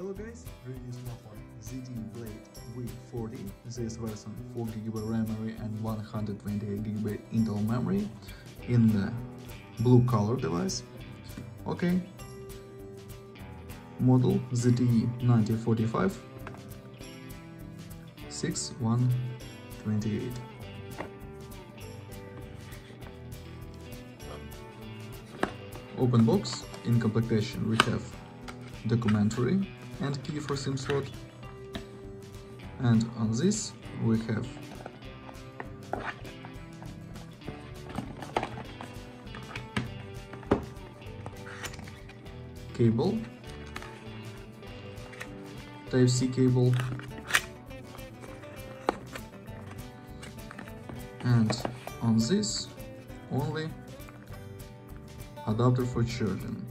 Hello guys, review smartphone ZTE Blade V40. This version 4GB RAM memory and 128GB internal memory in the blue color device. Okay. Model ZTE 9045 6128. Open box. In completation we have documentary and key for SIM slot, and on this we have cable, Type-C cable, and on this only adapter for charging.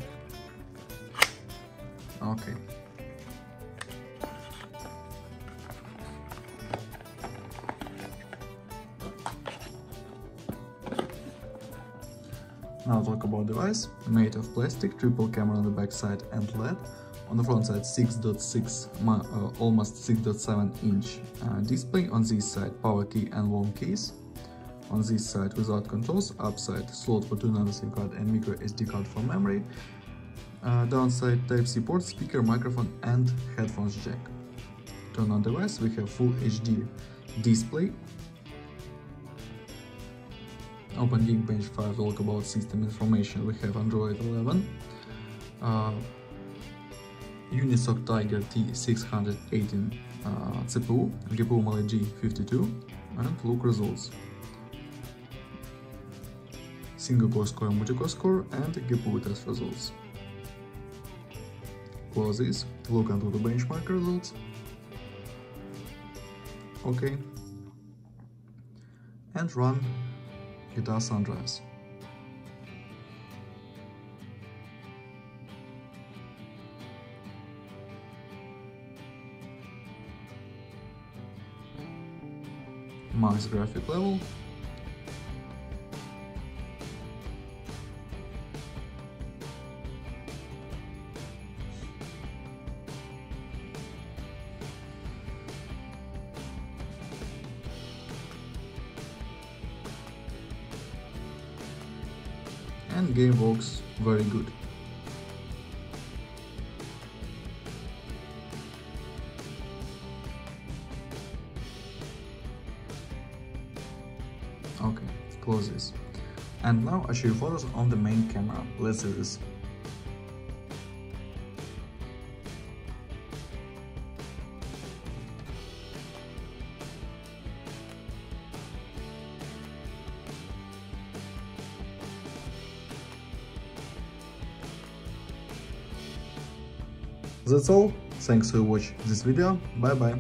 Okay. Now talk about device. Made of plastic, triple camera on the back side and LED. On the front side 6.6, almost 6.7 inch display. On this side power key and long keys. On this side without controls, upside slot for 2 nano SIM card and micro SD card for memory. Downside Type-C port, speaker, microphone and headphones jack. Turn on device, we have full HD display. Open Geekbench 5, talk about system information. We have Android 11, Unisoc Tiger T618 CPU, GPU Mali G52, and look results. Single core score, multi-core score, and GPU test results. Close this, look into the benchmark results. Okay. And run Guitar Sunrise. Max graphic level. And game works very good. Okay, close this. And now I show you photos on the main camera. Let's do this. That's all. Thanks for watching this video. Bye bye.